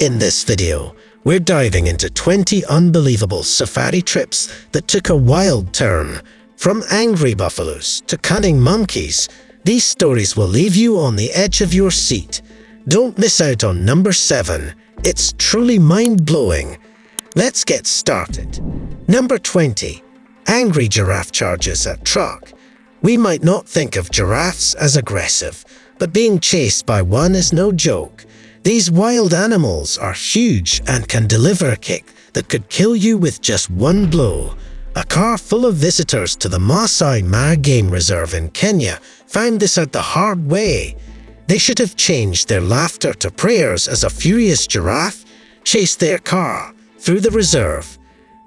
In this video, we're diving into 20 unbelievable safari trips that took a wild turn. From angry buffaloes to cunning monkeys, these stories will leave you on the edge of your seat. Don't miss out on number 7. It's truly mind-blowing. Let's get started. Number 20. Angry giraffe charges at truck. We might not think of giraffes as aggressive, but being chased by one is no joke. These wild animals are huge and can deliver a kick that could kill you with just one blow. A car full of visitors to the Masai Mara Game Reserve in Kenya found this out the hard way. They should have changed their laughter to prayers as a furious giraffe chased their car through the reserve.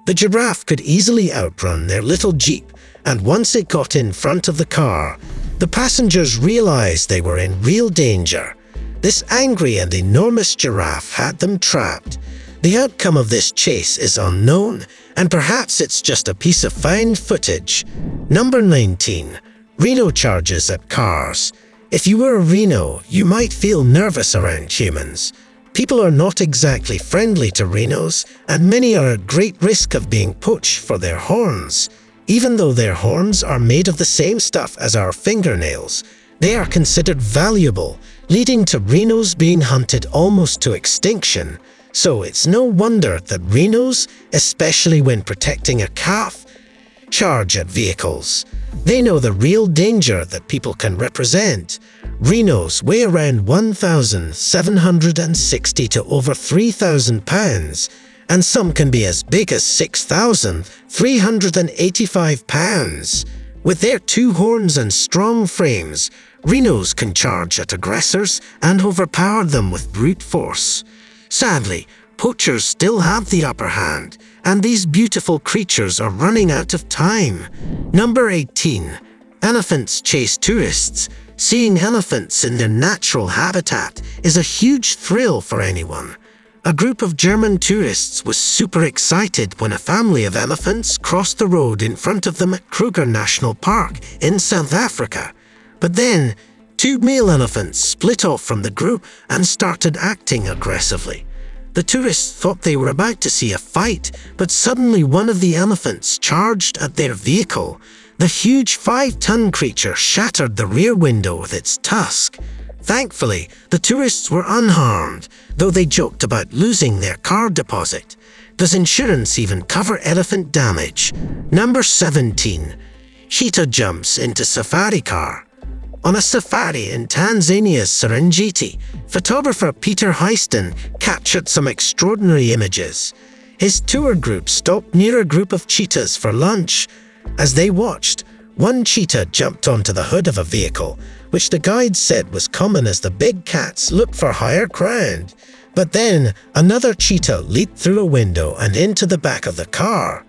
The giraffe could easily outrun their little jeep, and once it got in front of the car, the passengers realized they were in real danger. This angry and enormous giraffe had them trapped. The outcome of this chase is unknown, and perhaps it's just a piece of found footage. Number 19. Reno charges at cars. If you were a Reno, you might feel nervous around humans. People are not exactly friendly to Renos, and many are at great risk of being poached for their horns. Even though their horns are made of the same stuff as our fingernails, they are considered valuable, leading to Renos being hunted almost to extinction. So it's no wonder that Renos, especially when protecting a calf, charge at vehicles. They know the real danger that people can represent. Renos weigh around 1,760 to over 3,000 pounds, and some can be as big as 6,385 pounds. With their 2 horns and strong frames, Renos can charge at aggressors and overpower them with brute force. Sadly, poachers still have the upper hand, and these beautiful creatures are running out of time. Number 18. Elephants chase tourists. Seeing elephants in their natural habitat is a huge thrill for anyone. A group of German tourists was super excited when a family of elephants crossed the road in front of them at Kruger National Park in South Africa. But then, 2 male elephants split off from the group and started acting aggressively. The tourists thought they were about to see a fight, but suddenly one of the elephants charged at their vehicle. The huge 5-ton creature shattered the rear window with its tusk. Thankfully, the tourists were unharmed, though they joked about losing their car deposit. Does insurance even cover elephant damage? Number 17. Cheetah jumps into safari car. On a safari in Tanzania's Serengeti, photographer Peter Heiston captured some extraordinary images. His tour group stopped near a group of cheetahs for lunch. As they watched, one cheetah jumped onto the hood of a vehicle, which the guide said was common as the big cats looked for higher ground. But then, another cheetah leaped through a window and into the back of the car.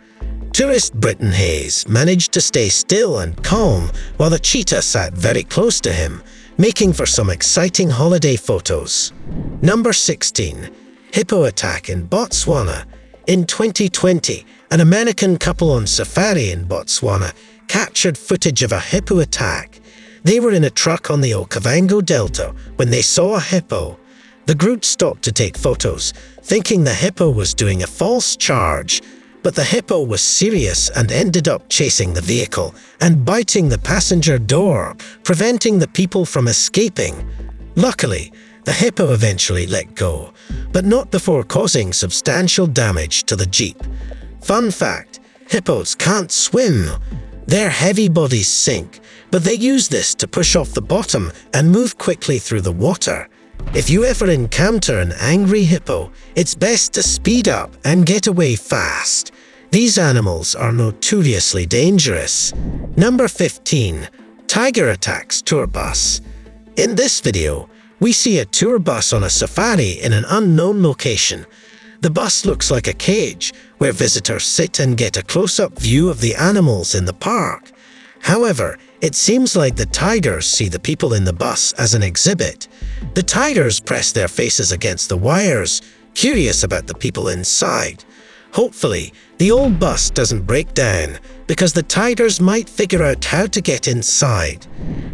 Tourist Britton Hayes managed to stay still and calm while the cheetah sat very close to him, making for some exciting holiday photos. Number 16. Hippo attack in Botswana. In 2020, an American couple on safari in Botswana captured footage of a hippo attack. They were in a truck on the Okavango Delta when they saw a hippo. The group stopped to take photos, thinking the hippo was doing a false charge. But the hippo was serious and ended up chasing the vehicle and biting the passenger door, preventing the people from escaping. Luckily, the hippo eventually let go, but not before causing substantial damage to the jeep. Fun fact, hippos can't swim. Their heavy bodies sink, but they use this to push off the bottom and move quickly through the water. If you ever encounter an angry hippo, it's best to speed up and get away fast. These animals are notoriously dangerous. Number 15. Tiger attacks tour bus. In this video, we see a tour bus on a safari in an unknown location. The bus looks like a cage where visitors sit and get a close-up view of the animals in the park. However, it seems like the tigers see the people in the bus as an exhibit. The tigers press their faces against the wires, curious about the people inside. Hopefully, the old bus doesn't break down, because the tigers might figure out how to get inside.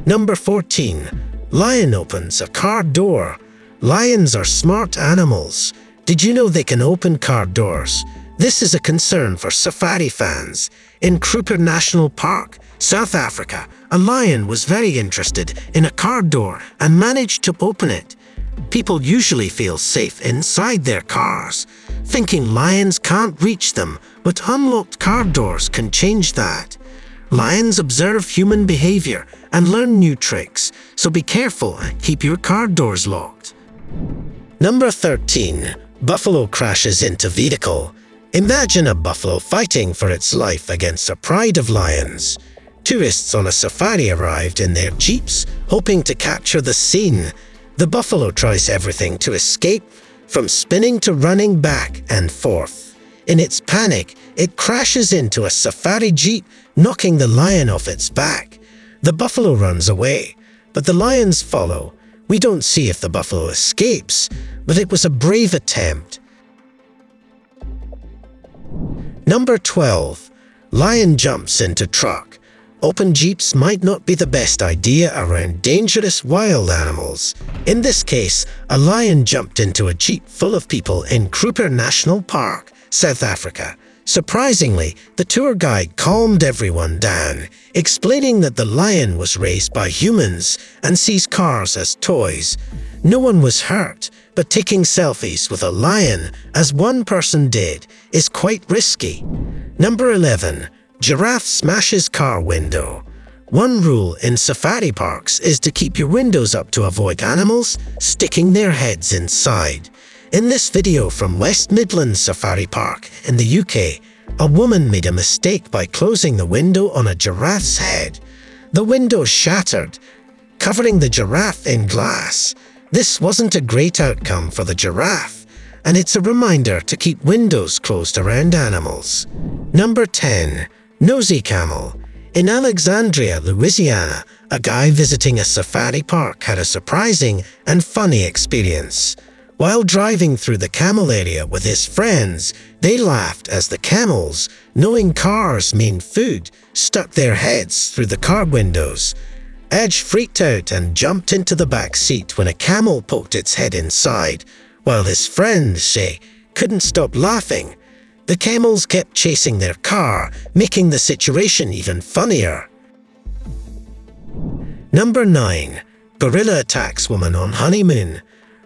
Number 14. Lion opens a car door. Lions are smart animals. Did you know they can open car doors? This is a concern for safari fans. In Kruger National Park, South Africa, a lion was very interested in a car door and managed to open it. People usually feel safe inside their cars, thinking lions can't reach them, but unlocked car doors can change that. Lions observe human behavior and learn new tricks, so be careful and keep your car doors locked. Number 13. Buffalo crashes into vehicle. Imagine a buffalo fighting for its life against a pride of lions. Tourists on a safari arrived in their jeeps, hoping to capture the scene. The buffalo tries everything to escape, from spinning to running back and forth. In its panic, it crashes into a safari jeep, knocking the lion off its back. The buffalo runs away, but the lions follow. We don't see if the buffalo escapes, but it was a brave attempt. Number 12. Lion jumps into truck. Open jeeps might not be the best idea around dangerous wild animals. In this case, a lion jumped into a jeep full of people in Kruger National Park, South Africa. Surprisingly, the tour guide calmed everyone down, explaining that the lion was raised by humans and sees cars as toys. No one was hurt, but taking selfies with a lion, as one person did, is quite risky. Number 11. Giraffe smashes car window. One rule in safari parks is to keep your windows up to avoid animals sticking their heads inside. In this video from West Midlands Safari Park in the UK, a woman made a mistake by closing the window on a giraffe's head. The window shattered, covering the giraffe in glass. This wasn't a great outcome for the giraffe, and it's a reminder to keep windows closed around animals. Number 10. Nosey Camel. In Alexandria, Louisiana, a guy visiting a safari park had a surprising and funny experience. While driving through the camel area with his friends, they laughed as the camels, knowing cars mean food, stuck their heads through the car windows. Edge freaked out and jumped into the back seat when a camel poked its head inside, while his friends, Shay, couldn't stop laughing. The camels kept chasing their car, making the situation even funnier. Number 9. Gorilla attacks woman on honeymoon.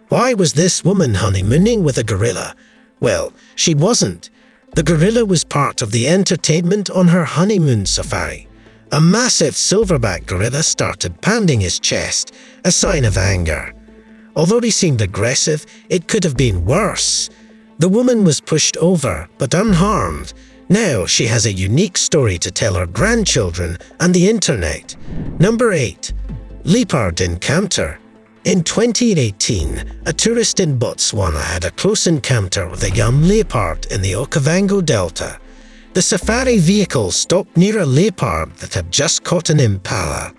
Why was this woman honeymooning with a gorilla? Well, she wasn't. The gorilla was part of the entertainment on her honeymoon safari. A massive silverback gorilla started pounding his chest, a sign of anger. Although he seemed aggressive, it could have been worse. The woman was pushed over, but unharmed. Now she has a unique story to tell her grandchildren and the internet. Number 8. Leapard Encounter. In 2018, a tourist in Botswana had a close encounter with a young leopard in the Okavango Delta. The safari vehicle stopped near a leopard that had just caught an impala.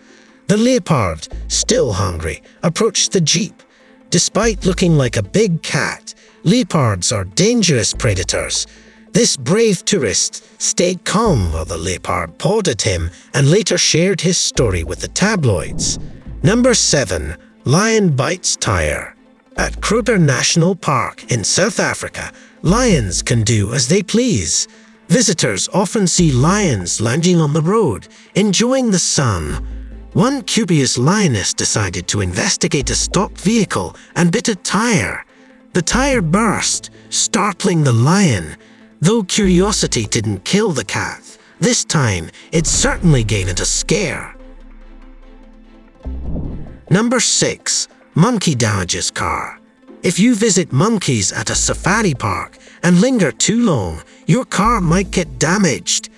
The leopard, still hungry, approached the jeep. Despite looking like a big cat, leopards are dangerous predators. This brave tourist stayed calm while the leopard pawed at him and later shared his story with the tabloids. Number 7. Lion bites tire. At Kruger National Park in South Africa, lions can do as they please. Visitors often see lions lounging on the road, enjoying the sun. One curious lioness decided to investigate a stopped vehicle and bit a tire. The tire burst, startling the lion. Though curiosity didn't kill the cat, this time it certainly gave it a scare. Number 6. Monkey damages car. If you visit monkeys at a safari park and linger too long, your car might get damaged.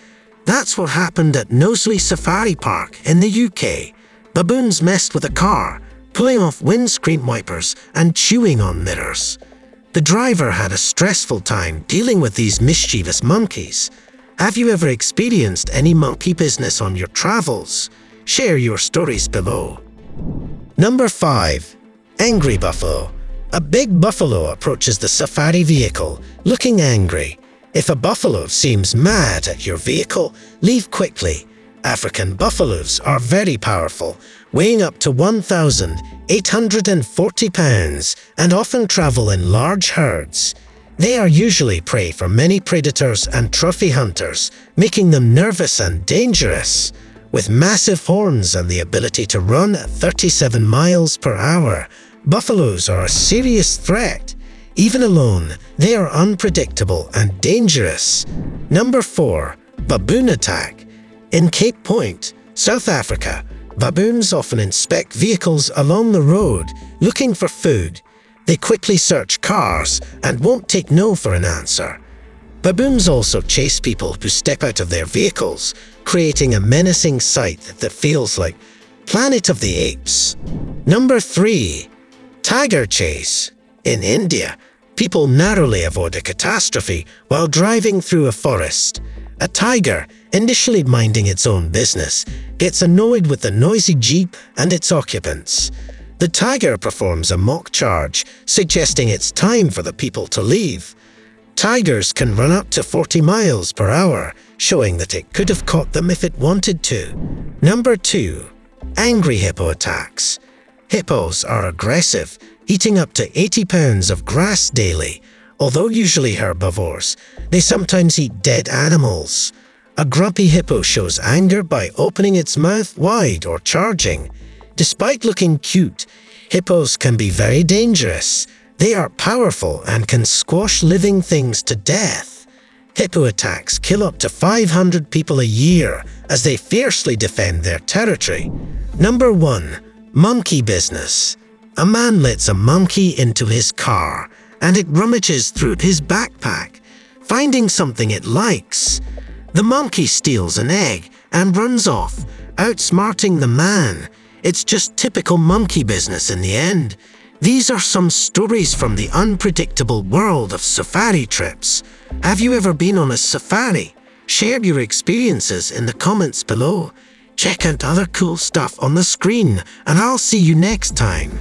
That's what happened at Nosey Safari Park in the UK. Baboons messed with a car, pulling off windscreen wipers and chewing on mirrors. The driver had a stressful time dealing with these mischievous monkeys. Have you ever experienced any monkey business on your travels? Share your stories below. Number 5. Angry buffalo. A big buffalo approaches the safari vehicle, looking angry. If a buffalo seems mad at your vehicle, leave quickly. African buffaloes are very powerful, weighing up to 1,840 pounds and often travel in large herds. They are usually prey for many predators and trophy hunters, making them nervous and dangerous. With massive horns and the ability to run at 37 miles per hour, buffaloes are a serious threat. Even alone, they are unpredictable and dangerous. Number 4. Baboon Attack. In Cape Point, South Africa, baboons often inspect vehicles along the road, looking for food. They quickly search cars and won't take no for an answer. Baboons also chase people who step out of their vehicles, creating a menacing sight that feels like Planet of the Apes. Number 3. Tiger Chase. In India, people narrowly avoid a catastrophe while driving through a forest. A tiger, initially minding its own business, gets annoyed with the noisy jeep and its occupants. The tiger performs a mock charge, suggesting it's time for the people to leave. Tigers can run up to 40 miles per hour, showing that it could have caught them if it wanted to. Number 2. Angry hippo attacks. Hippos are aggressive, eating up to 80 pounds of grass daily. Although usually herbivores, they sometimes eat dead animals. A grumpy hippo shows anger by opening its mouth wide or charging. Despite looking cute, hippos can be very dangerous. They are powerful and can squash living things to death. Hippo attacks kill up to 500 people a year as they fiercely defend their territory. Number 1. Monkey business. A man lets a monkey into his car, and it rummages through his backpack, finding something it likes. The monkey steals an egg and runs off, outsmarting the man. It's just typical monkey business in the end. These are some stories from the unpredictable world of safari trips. Have you ever been on a safari? Share your experiences in the comments below. Check out other cool stuff on the screen, and I'll see you next time.